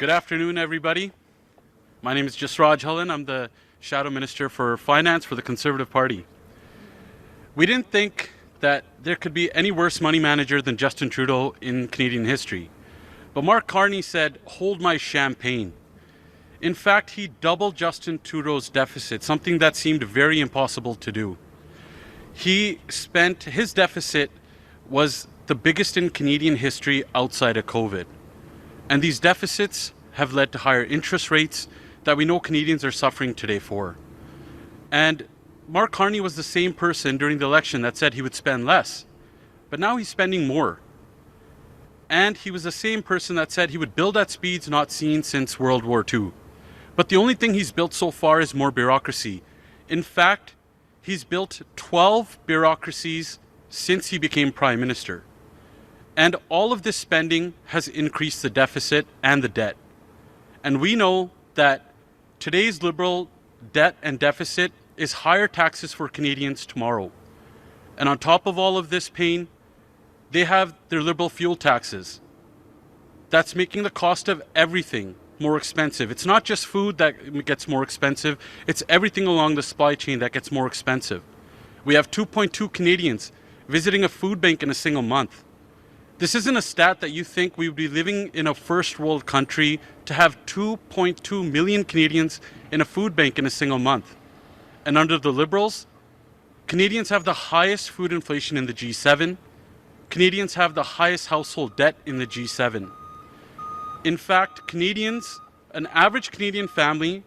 Good afternoon, everybody. My name is Jasraj Hallan. I'm the Shadow Minister for Finance for the Conservative Party. We didn't think that there could be any worse money manager than Justin Trudeau in Canadian history. But Mark Carney said, "Hold my champagne." In fact, he doubled Justin Trudeau's deficit, something that seemed very impossible to do. His deficit was the biggest in Canadian history outside of COVID. And these deficits have led to higher interest rates that we know Canadians are suffering today for. And Mark Carney was the same person during the election that said he would spend less, but now he's spending more. And he was the same person that said he would build at speeds not seen since World War II. But the only thing he's built so far is more bureaucracy. In fact, he's built 12 bureaucracies since he became Prime Minister. And all of this spending has increased the deficit and the debt. And we know that today's Liberal debt and deficit is higher taxes for Canadians tomorrow. And on top of all of this pain, they have their Liberal fuel taxes. That's making the cost of everything more expensive. It's not just food that gets more expensive, it's everything along the supply chain that gets more expensive. We have 2.2 Canadians visiting a food bank in a single month. This isn't a stat that you think we would be living in a first world country to have 2.2 million Canadians in a food bank in a single month. And under the Liberals, Canadians have the highest food inflation in the G7. Canadians have the highest household debt in the G7. In fact, an average Canadian family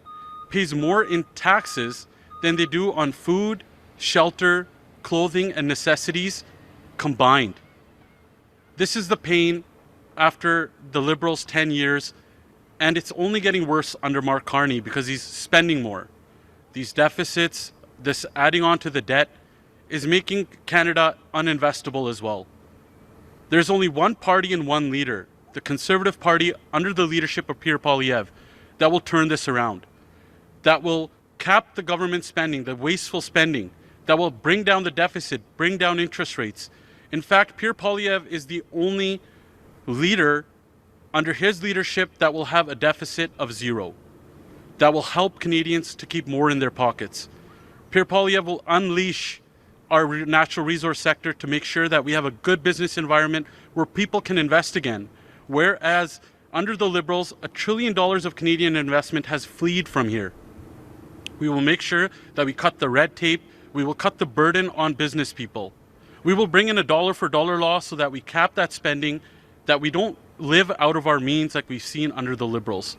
pays more in taxes than they do on food, shelter, clothing, and necessities combined. This is the pain after the Liberals' 10 years, and it's only getting worse under Mark Carney because he's spending more. These deficits, this adding on to the debt, is making Canada uninvestable as well. There's only one party and one leader, the Conservative Party under the leadership of Pierre Poilievre, that will turn this around, that will cap the government spending, the wasteful spending, that will bring down the deficit, bring down interest rates. In fact, Pierre Poilievre is the only leader under his leadership that will have a deficit of zero, that will help Canadians to keep more in their pockets. Pierre Poilievre will unleash our natural resource sector to make sure that we have a good business environment where people can invest again. Whereas under the Liberals, $1 trillion of Canadian investment has fled from here. We will make sure that we cut the red tape. We will cut the burden on business people. We will bring in a dollar for dollar law so that we cap that spending, that we don't live out of our means like we've seen under the Liberals.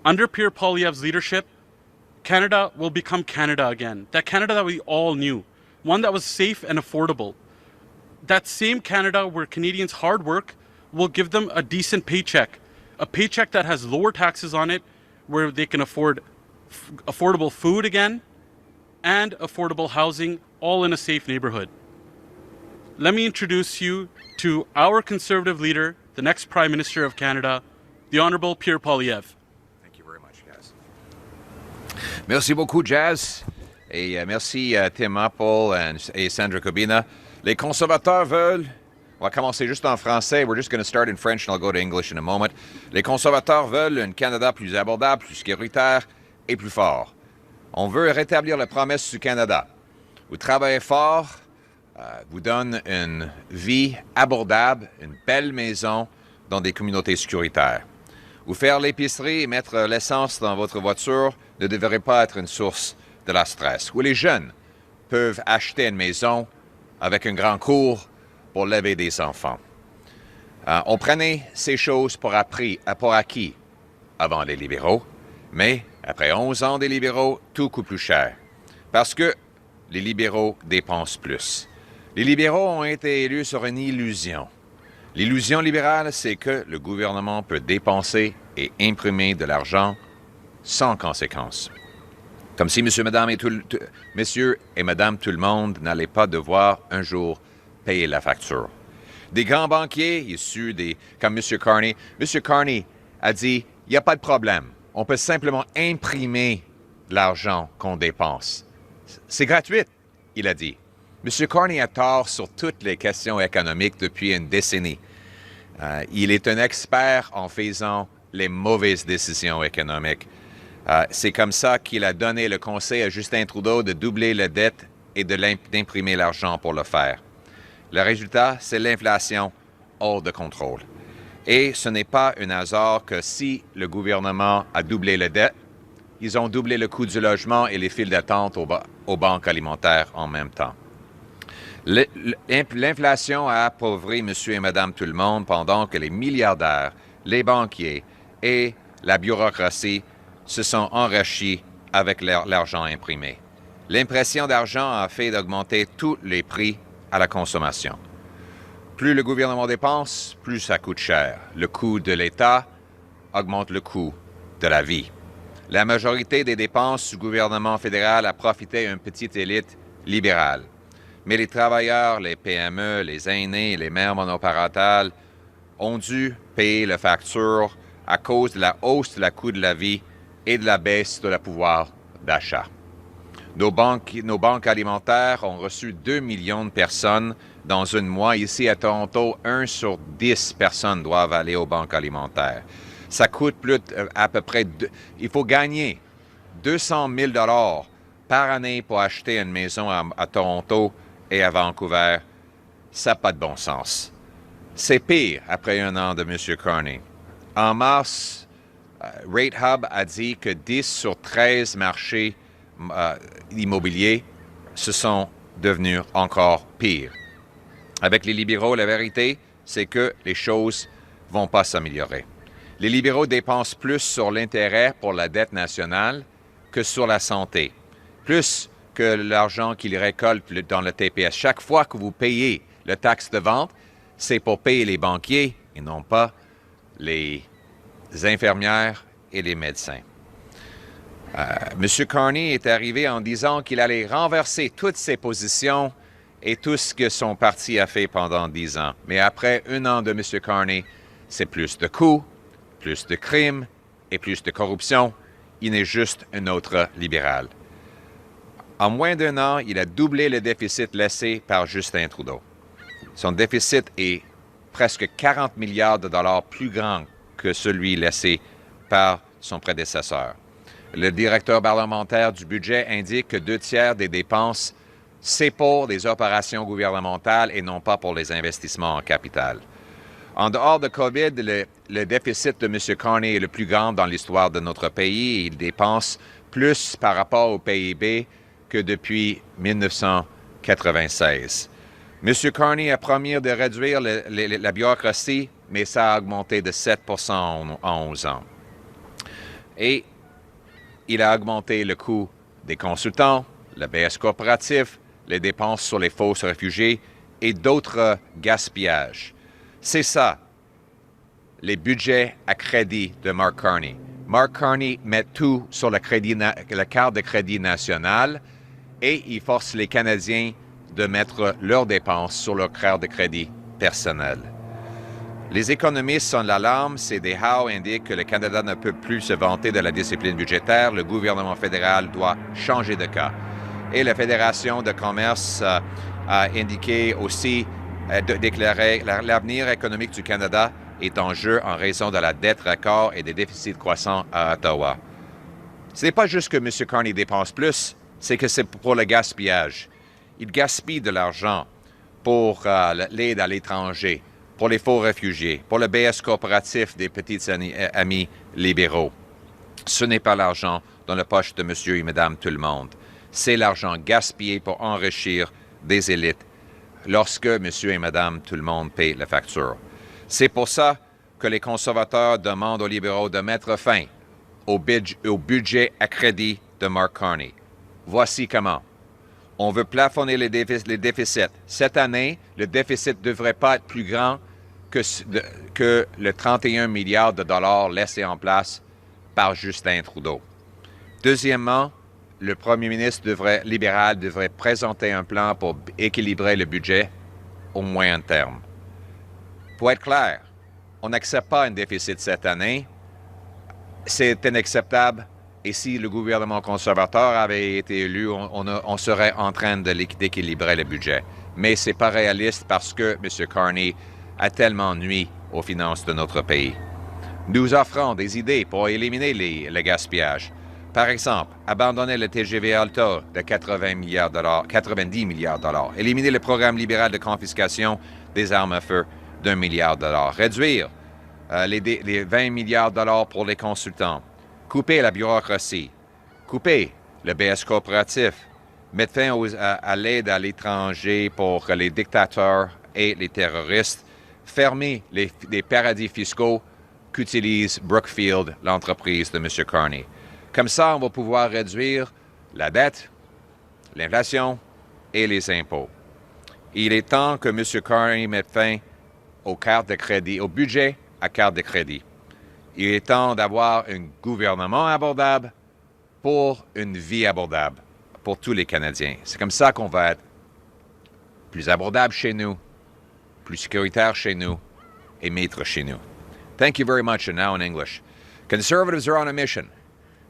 Under Pierre Poilievre's leadership, Canada will become Canada again. That Canada that we all knew. One that was safe and affordable. That same Canada where Canadians' hard work will give them a decent paycheck. A paycheck that has lower taxes on it, where they can afford affordable food again and affordable housing, all in a safe neighborhood. Let me introduce you to our Conservative leader, the next Prime Minister of Canada, the Honourable Pierre Poilievre. Thank you very much, Jazz. Merci beaucoup, Jazz. Et merci Tim Uppal et Sandra Cobena. Les conservateurs veulent... On va commencer juste en français. We're just going to start in French and I'll go to English in a moment. Les conservateurs veulent un Canada plus abordable, plus sécuritaire et plus fort. On veut rétablir la promesse du Canada. Vous travaillez fort, vous donne une vie abordable, une belle maison dans des communautés sécuritaires. Vous faire l'épicerie et mettre l'essence dans votre voiture ne devrait pas être une source de la stress. Où les jeunes peuvent acheter une maison avec un grand cours pour lever des enfants. On prenait ces choses pour acquis avant les libéraux, mais après 11 ans des libéraux, tout coûte plus cher. Parce que les libéraux dépensent plus. Les libéraux ont été élus sur une illusion. L'illusion libérale, c'est que le gouvernement peut dépenser et imprimer de l'argent sans conséquence. Comme si monsieur et madame tout le monde n'allaient pas devoir un jour payer la facture. Des grands banquiers issus comme M. Carney. M. Carney a dit, il n'y a pas de problème. On peut simplement imprimer l'argent qu'on dépense. C'est gratuit, il a dit. M. Carney a tort sur toutes les questions économiques depuis une décennie. Il est un expert en faisant les mauvaises décisions économiques. C'est comme ça qu'il a donné le conseil à Justin Trudeau de doubler la dette et d'imprimer l'argent pour le faire. Le résultat, c'est l'inflation hors de contrôle. Et ce n'est pas un hasard que si le gouvernement a doublé la dette, ils ont doublé le coût du logement et les files d'attente aux banques alimentaires en même temps. L'inflation a appauvri monsieur et madame tout le monde pendant que les milliardaires, les banquiers et la bureaucratie se sont enrichis avec l'argent imprimé. L'impression d'argent a fait augmenter tous les prix à la consommation. Plus le gouvernement dépense, plus ça coûte cher. Le coût de l'État augmente le coût de la vie. La majorité des dépenses du gouvernement fédéral a profité à une petite élite libérale. Mais les travailleurs, les PME, les aînés, les mères monoparentales ont dû payer la facture à cause de la hausse de la coût de la vie et de la baisse de le pouvoir d'achat. Nos banques alimentaires ont reçu 2 millions de personnes dans un mois. Ici à Toronto, 1 sur 10 personnes doivent aller aux banques alimentaires. Ça coûte à peu près... Il faut gagner 200 000 $ par année pour acheter une maison à Toronto et à Vancouver. Ça n'a pas de bon sens. C'est pire après un an de M. Carney. En mars, Rate Hub a dit que 10 sur 13 marchés immobiliers se sont devenus encore pires. Avec les libéraux, la vérité, c'est que les choses ne vont pas s'améliorer. Les libéraux dépensent plus sur l'intérêt pour la dette nationale que sur la santé, plus que l'argent qu'ils récoltent dans le TPS. Chaque fois que vous payez le taxe de vente, c'est pour payer les banquiers et non pas les infirmières et les médecins. M. Carney est arrivé en disant qu'il allait renverser toutes ses positions et tout ce que son parti a fait pendant 10 ans. Mais après un an de M. Carney, c'est plus de coups, plus de crimes et plus de corruption. Il est juste un autre libéral. En moins d'un an, il a doublé le déficit laissé par Justin Trudeau. Son déficit est presque 40 milliards de dollars plus grand que celui laissé par son prédécesseur. Le directeur parlementaire du budget indique que 2/3 des dépenses, c'est pour des opérations gouvernementales et non pas pour les investissements en capital. En dehors de COVID, le déficit de M. Carney est le plus grand dans l'histoire de notre pays. Il dépense plus par rapport au PIB que depuis 1996. M. Carney a promis de réduire la bureaucratie, mais ça a augmenté de 7 % en 11 ans. Et il a augmenté le coût des consultants, le BS coopératif, les dépenses sur les faux réfugiés et d'autres gaspillages. C'est ça, les budgets à crédit de Mark Carney. Mark Carney met tout sur la carte de crédit nationale et il force les Canadiens de mettre leurs dépenses sur leur carte de crédit personnelle. Les économistes sont l'alarme. CDHAO indique que le Canada ne peut plus se vanter de la discipline budgétaire. Le gouvernement fédéral doit changer de cas. Et la Fédération de commerce a indiqué aussi, déclaré l'avenir économique du Canada est en jeu en raison de la dette record et des déficits croissants à Ottawa. Ce n'est pas juste que M. Carney dépense plus, c'est que c'est pour le gaspillage. Il gaspille de l'argent pour l'aide à l'étranger, pour les faux réfugiés, pour le BS coopératif des petits amis libéraux. Ce n'est pas l'argent dans la poche de monsieur et madame tout le monde. C'est l'argent gaspillé pour enrichir des élites lorsque monsieur et madame tout le monde paient la facture. C'est pour ça que les conservateurs demandent aux libéraux de mettre fin au budget à crédit de Mark Carney. Voici comment. On veut plafonner les déficits. Cette année, le déficit ne devrait pas être plus grand que le 31 milliards de dollars laissés en place par Justin Trudeau. Deuxièmement, le premier ministre libéral devrait présenter un plan pour équilibrer le budget au moyen terme. Pour être clair, on n'accepte pas un déficit cette année. C'est inacceptable. Et si le gouvernement conservateur avait été élu, on serait en train d'équilibrer le budget. Mais ce n'est pas réaliste parce que M. Carney a tellement nui aux finances de notre pays. Nous offrons des idées pour éliminer le gaspillage. Par exemple, abandonner le TGV Alto de 90 milliards de dollars, éliminer le programme libéral de confiscation des armes à feu d'1 milliard de dollars, réduire les 20 milliards de dollars pour les consultants, couper la bureaucratie, couper le BS coopératif, mettre fin à l'aide à l'étranger pour les dictateurs et les terroristes, fermer les paradis fiscaux qu'utilise Brookfield, l'entreprise de M. Carney. Comme ça, on va pouvoir réduire la dette, l'inflation et les impôts. Il est temps que M. Carney mette fin aux cartes de crédit, au budget à carte de crédit. Il est temps d'avoir un gouvernement abordable pour une vie abordable pour tous les Canadiens. C'est comme ça qu'on va être plus abordable chez nous, plus sécuritaire chez nous et maître chez nous. Thank you very much, and now in English. Conservatives are on a mission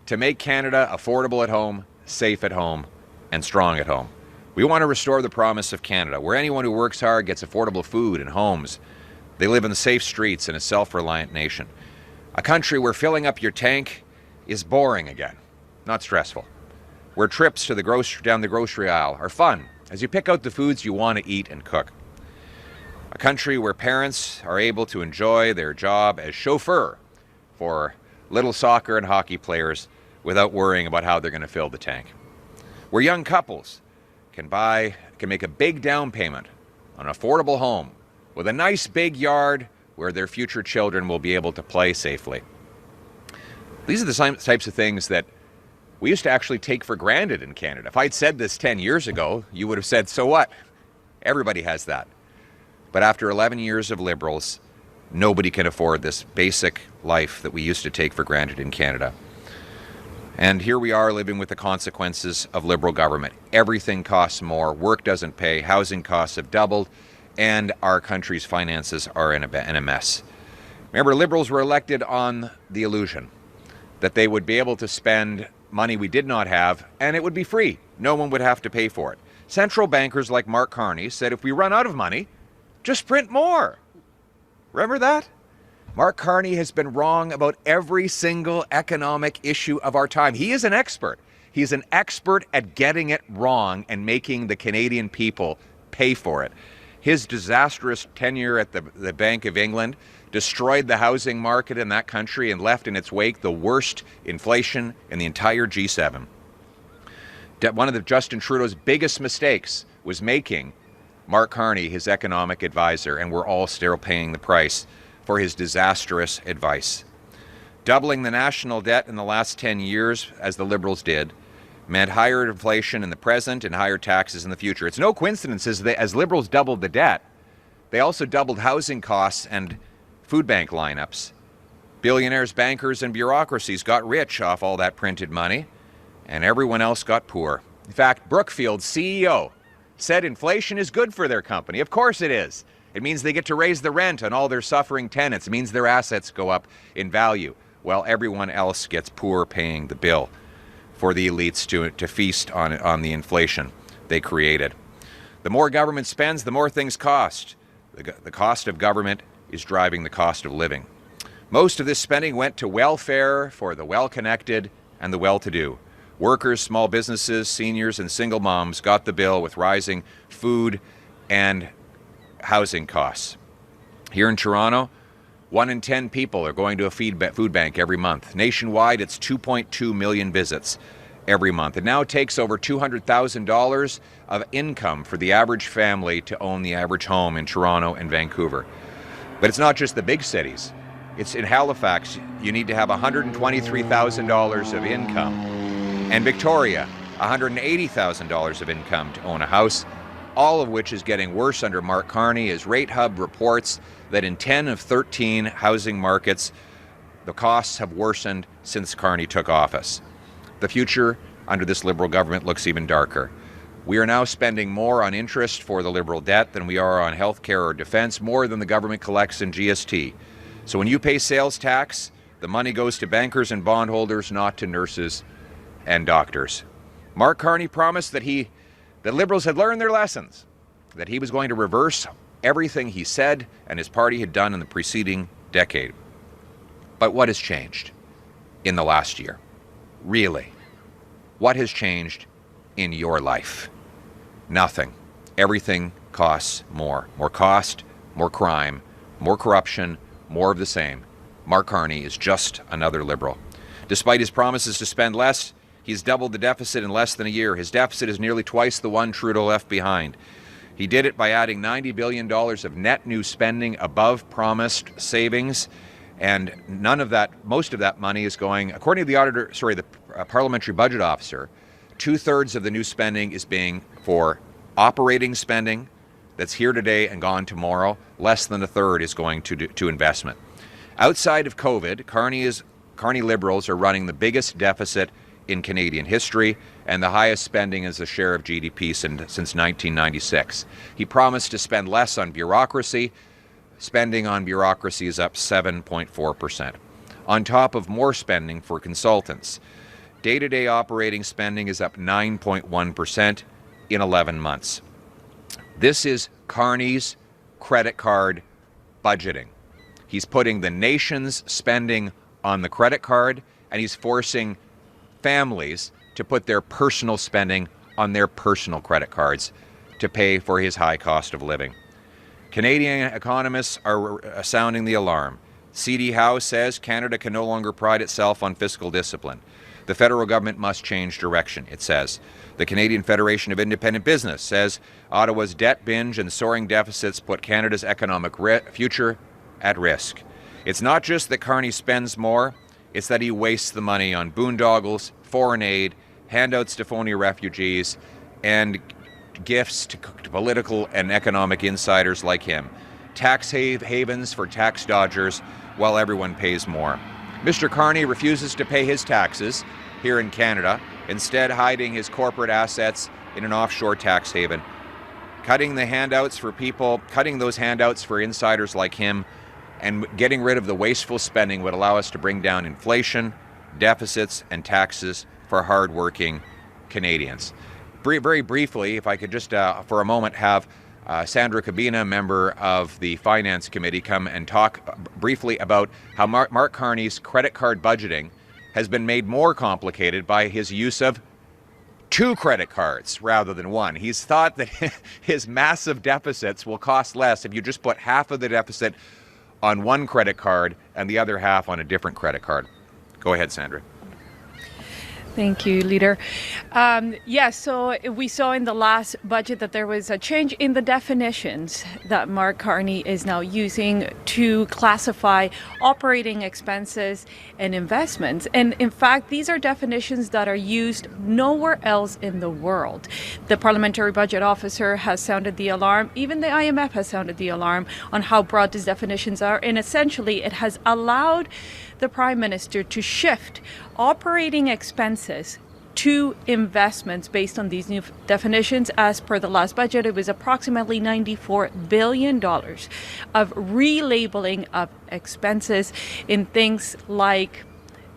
to make Canada affordable at home, safe at home, and strong at home. We want to restore the promise of Canada, where anyone who works hard gets affordable food and homes. They live in safe streets in a self-reliant nation. A country where filling up your tank is boring again, not stressful. Where trips to down the grocery aisle are fun, as you pick out the foods you want to eat and cook. A country where parents are able to enjoy their job as chauffeur for little soccer and hockey players without worrying about how they're going to fill the tank. Where young couples can make a big down payment on an affordable home with a nice big yard where their future children will be able to play safely. These are the types of things that we used to actually take for granted in Canada. If I'd said this 10 years ago, you would have said, so what? Everybody has that. But after 11 years of Liberals, nobody can afford this basic life that we used to take for granted in Canada. And here we are living with the consequences of Liberal government. Everything costs more, work doesn't pay, housing costs have doubled, and our country's finances are in a mess. Remember, Liberals were elected on the illusion that they would be able to spend money we did not have, and it would be free. No one would have to pay for it. Central bankers like Mark Carney said, if we run out of money, just print more. Remember that? Mark Carney has been wrong about every single economic issue of our time. He is an expert. He's an expert at getting it wrong and making the Canadian people pay for it. His disastrous tenure at the Bank of England destroyed the housing market in that country and left in its wake the worst inflation in the entire G7. One of Justin Trudeau's biggest mistakes was making Mark Carney his economic advisor, and we're all still paying the price for his disastrous advice. Doubling the national debt in the last 10 years, as the Liberals did, meant higher inflation in the present and higher taxes in the future. It's no coincidence as Liberals doubled the debt, they also doubled housing costs and food bank lineups. Billionaires, bankers, and bureaucracies got rich off all that printed money, and everyone else got poor. In fact, Brookfield's CEO said inflation is good for their company. Of course it is. It means they get to raise the rent on all their suffering tenants. It means their assets go up in value, while everyone else gets poor paying the bill for the elites to feast on the inflation they created. The more government spends, the more things cost. The cost of government is driving the cost of living. Most of this spending went to welfare for the well-connected and the well-to-do. Workers, small businesses, seniors, and single moms got the bill with rising food and housing costs. Here in Toronto, 1 in 10 people are going to a food bank every month. Nationwide, it's 2.2 million visits every month. It now takes over $200,000 of income for the average family to own the average home in Toronto and Vancouver. But it's not just the big cities. It's in Halifax, you need to have $123,000 of income. And Victoria, $180,000 of income to own a house, all of which is getting worse under Mark Carney, as Rate Hub reports that in 10 of 13 housing markets, the costs have worsened since Carney took office. The future under this Liberal government looks even darker. We are now spending more on interest for the Liberal debt than we are on health care or defense, more than the government collects in GST. So when you pay sales tax, the money goes to bankers and bondholders, not to nurses and doctors. Mark Carney promised that Liberals had learned their lessons, that he was going to reverse everything he said and his party had done in the preceding decade. But what has changed in the last year? Really? What has changed in your life? Nothing. Everything costs more. More cost, more crime, more corruption, more of the same. Mark Carney is just another Liberal. Despite his promises to spend less, he's doubled the deficit in less than a year. His deficit is nearly twice the one Trudeau left behind. He did it by adding $90 billion of net new spending above promised savings, and most of that money is going, according to the parliamentary budget officer, 2/3 of the new spending is being for operating spending that's here today and gone tomorrow. Less than a third is going to investment. Outside of COVID, Carney Liberals are running the biggest deficit in Canadian history and the highest spending as a share of GDP since 1996. He promised to spend less on bureaucracy. Spending on bureaucracy is up 7.4%. On top of more spending for consultants. Day-to-day operating spending is up 9.1% in 11 months. This is Carney's credit card budgeting. He's putting the nation's spending on the credit card, and he's forcing families to put their personal spending on their personal credit cards to pay for his high cost of living. Canadian economists are sounding the alarm. C.D. Howe says Canada can no longer pride itself on fiscal discipline. The federal government must change direction, it says. The Canadian Federation of Independent Business says Ottawa's debt binge and soaring deficits put Canada's economic future at risk. It's not just that Carney spends more, it's that he wastes the money on boondoggles, foreign aid, handouts to phony refugees, and gifts to political and economic insiders like him. Tax havens for tax dodgers while everyone pays more. Mr. Carney refuses to pay his taxes here in Canada, instead hiding his corporate assets in an offshore tax haven. Cutting those handouts for insiders like him and getting rid of the wasteful spending would allow us to bring down inflation, deficits, and taxes for hardworking Canadians. Very briefly, if I could just for a moment have Sandra Cobena, member of the Finance Committee, come and talk briefly about how Mark Carney's credit card budgeting has been made more complicated by his use of 2 credit cards rather than 1. He's thought that his massive deficits will cost less if you just put half of the deficit on 1 credit card and the other half on a different credit card. Go ahead, Sandra. Thank you, Leader. So we saw in the last budget that there was a change in the definitions that Mark Carney is now using to classify operating expenses and investments. And in fact, these are definitions that are used nowhere else in the world. The Parliamentary Budget Officer has sounded the alarm. Even the IMF has sounded the alarm on how broad these definitions are. And essentially, it has allowed the Prime Minister to shift operating expenses to investments based on these new definitions. As per the last budget, it was approximately $94 billion of relabeling of expenses in things like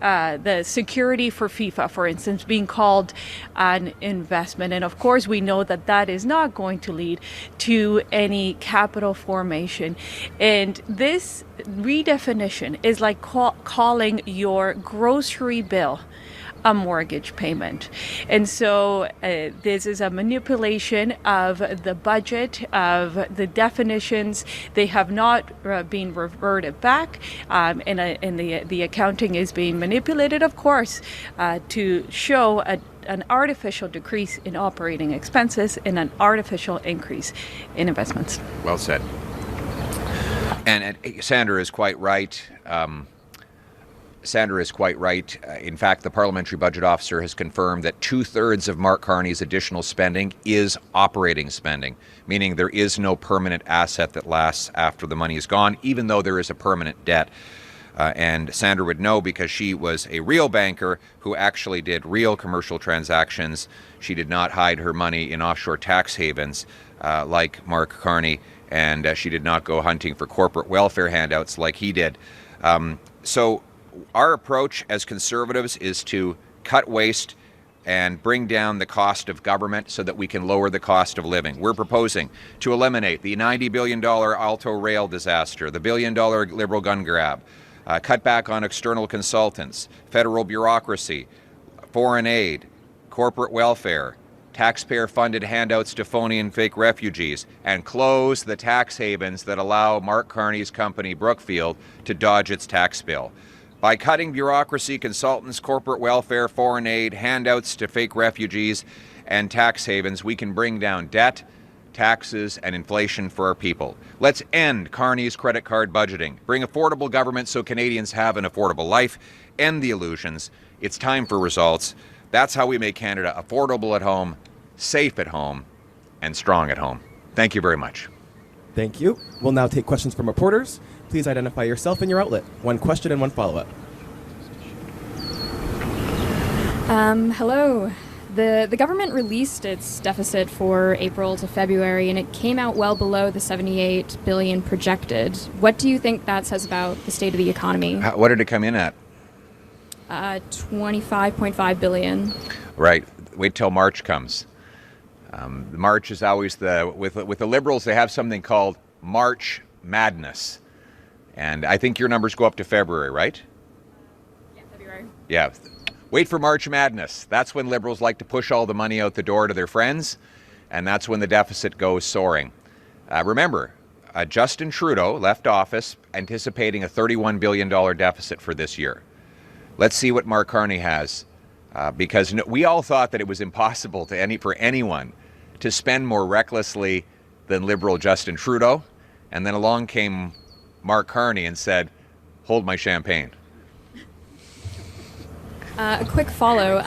the security for FIFA, for instance, being called an investment. And of course, we know that that is not going to lead to any capital formation. And this redefinition is like calling your grocery bill a mortgage payment. And so this is a manipulation of the budget, of the definitions. They have not been reverted back, and the accounting is being manipulated, of course, to show an artificial decrease in operating expenses and an artificial increase in investments. Well said. And Sandra is quite right. In fact, the Parliamentary Budget Officer has confirmed that 2/3 of Mark Carney's additional spending is operating spending, meaning there is no permanent asset that lasts after the money is gone, even though there is a permanent debt. And Sandra would know because she was a real banker who actually did real commercial transactions. She did not hide her money in offshore tax havens like Mark Carney, and she did not go hunting for corporate welfare handouts like he did. So our approach as Conservatives is to cut waste and bring down the cost of government so that we can lower the cost of living. We're proposing to eliminate the $90 billion Alto rail disaster, the $1 billion Liberal gun grab, cut back on external consultants, federal bureaucracy, foreign aid, corporate welfare, taxpayer-funded handouts to phony and fake refugees, and close the tax havens that allow Mark Carney's company, Brookfield, to dodge its tax bill. By cutting bureaucracy, consultants, corporate welfare, foreign aid, handouts to fake refugees, and tax havens, we can bring down debt, taxes, and inflation for our people. Let's end Carney's credit card budgeting, bring affordable government so Canadians have an affordable life, end the illusions. It's time for results. That's how we make Canada affordable at home, safe at home, and strong at home. Thank you very much. Thank you. We'll now take questions from reporters. Please identify yourself and your outlet. One question and one follow-up. Hello. The government released its deficit for April to February, and it came out well below the $78 billion projected. What do you think that says about the state of the economy? What did it come in at? $25.5 billion. Right. Wait till March comes. March is always with the Liberals, they have something called March Madness. And I think your numbers go up to February, right? Yeah, February. Yeah. Wait for March Madness. That's when Liberals like to push all the money out the door to their friends, and that's when the deficit goes soaring. Remember, Justin Trudeau left office anticipating a $31 billion deficit for this year. Let's see what Mark Carney has, because we all thought that it was impossible for anyone to spend more recklessly than Liberal Justin Trudeau, and then along came Mark Carney and said, "Hold my champagne." A quick follow,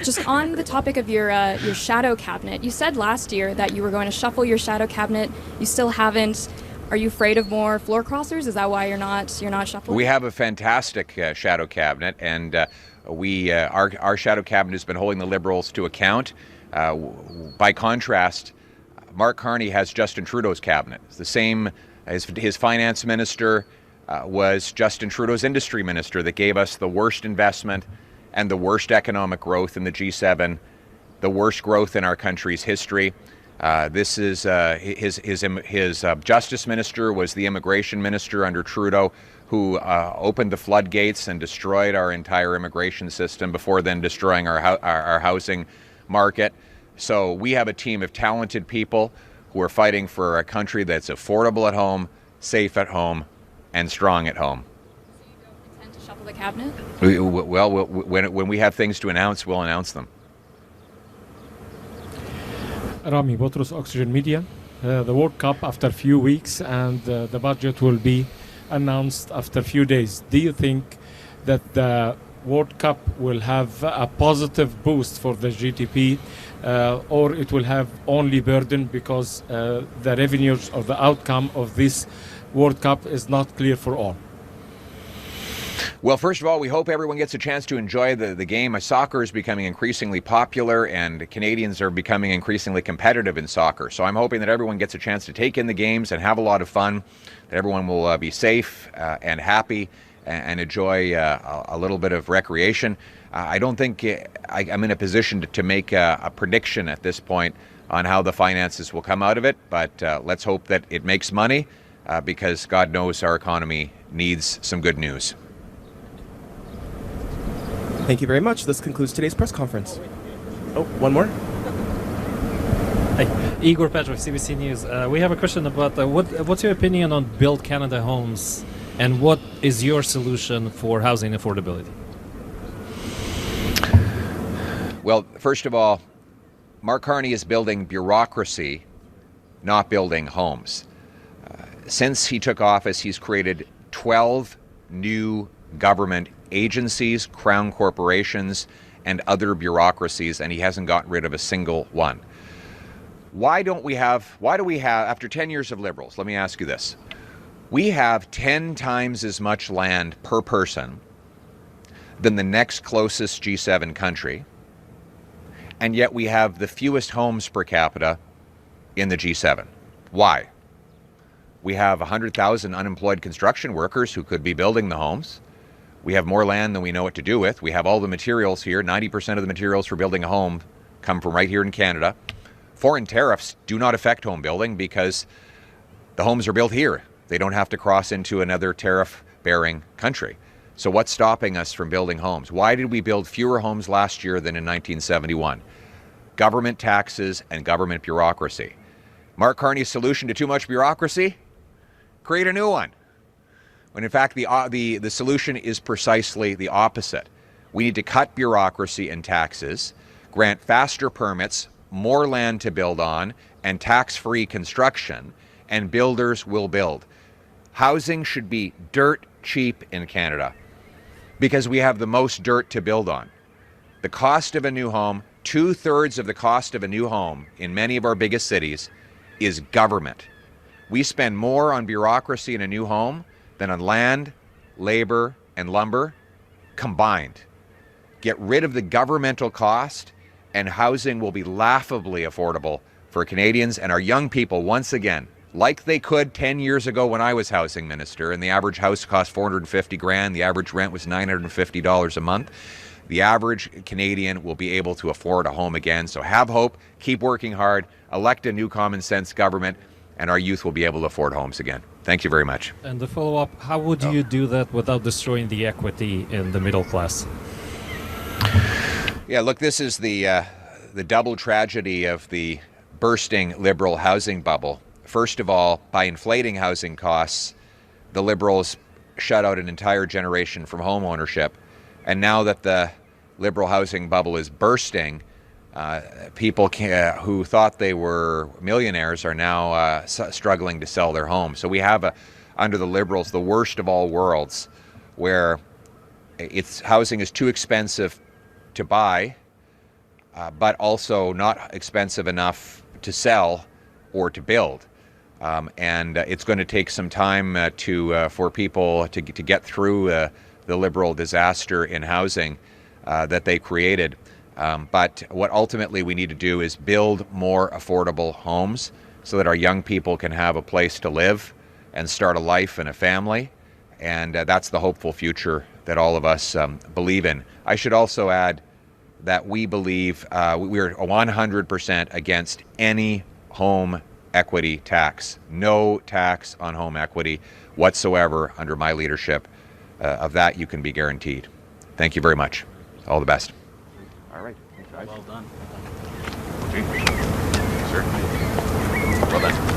just on the topic of your shadow cabinet. You said last year that you were going to shuffle your shadow cabinet. You still haven't. Are you afraid of more floor crossers? Is that why you're not shuffling? We have a fantastic shadow cabinet, and our shadow cabinet has been holding the Liberals to account. By contrast, Mark Carney has Justin Trudeau's cabinet. It's the same as his finance minister was Justin Trudeau's industry minister that gave us the worst investment and the worst economic growth in the G7, the worst growth in our country's history. This is his justice minister was the immigration minister under Trudeau, who opened the floodgates and destroyed our entire immigration system before then destroying our housing market. So we have a team of talented people who are fighting for a country that's affordable at home, safe at home, and strong at home. Shuffle the cabinet? When we have things to announce, we'll announce them. Rami Botros, Oxygen Media. The World Cup after a few weeks, and the budget will be announced after a few days. Do you think that the World Cup will have a positive boost for the GDP, or it will have only burden because the revenues or the outcome of this World Cup is not clear for all? Well, first of all, we hope everyone gets a chance to enjoy the game. Soccer is becoming increasingly popular, and Canadians are becoming increasingly competitive in soccer. So I'm hoping that everyone gets a chance to take in the games and have a lot of fun, that everyone will be safe and happy and enjoy a little bit of recreation. I don't think I'm in a position to make a prediction at this point on how the finances will come out of it, but let's hope that it makes money because God knows our economy needs some good news. Thank you very much. This concludes today's press conference. Oh, one more? Hi, Igor Petrov, CBC News. We have a question about what's your opinion on Build Canada homes, and what is your solution for housing affordability? Well, first of all, Mark Carney is building bureaucracy, not building homes. Since he took office, he's created 12 new government agencies, crown corporations, and other bureaucracies, and he hasn't gotten rid of a single one. Why do we have, after 10 years of Liberals, let me ask you this. We have 10 times as much land per person than the next closest G7 country, and yet we have the fewest homes per capita in the G7. Why? We have 100,000 unemployed construction workers who could be building the homes. We have more land than we know what to do with. We have all the materials here. 90% of the materials for building a home come from right here in Canada. Foreign tariffs do not affect home building because the homes are built here. They don't have to cross into another tariff bearing country. So what's stopping us from building homes? Why did we build fewer homes last year than in 1971? Government taxes and government bureaucracy. Mark Carney's solution to too much bureaucracy? Create a new one. When in fact the solution is precisely the opposite. We need to cut bureaucracy and taxes, grant faster permits, more land to build on, and tax-free construction, and builders will build. Housing should be dirt cheap in Canada because we have the most dirt to build on. The cost of a new home, 2/3 of the cost of a new home in many of our biggest cities is government. We spend more on bureaucracy in a new home than on land, labor, and lumber combined. Get rid of the governmental cost and housing will be laughably affordable for Canadians and our young people once again, like they could 10 years ago when I was housing minister and the average house cost $450,000, the average rent was $950 a month. The average Canadian will be able to afford a home again. So have hope, keep working hard, elect a new common sense government, and our youth will be able to afford homes again. Thank you very much. And the follow-up, how would you do that without destroying the equity in the middle class? Yeah, look, this is the double tragedy of the bursting Liberal housing bubble. First of all, by inflating housing costs, the Liberals shut out an entire generation from home ownership. And now that the Liberal housing bubble is bursting, people who thought they were millionaires are now struggling to sell their homes. So we have, under the Liberals, the worst of all worlds, where housing is too expensive to buy, but also not expensive enough to sell or to build. And it's going to take some time for people to get through the Liberal disaster in housing that they created. But what ultimately we need to do is build more affordable homes so that our young people can have a place to live and start a life and a family. And that's the hopeful future that all of us believe in. I should also add that we believe we're 100% against any home equity tax. No tax on home equity whatsoever under my leadership. Of that you can be guaranteed. Thank you very much. All the best. All right. Thanks, guys. Well done. Sure. Well done.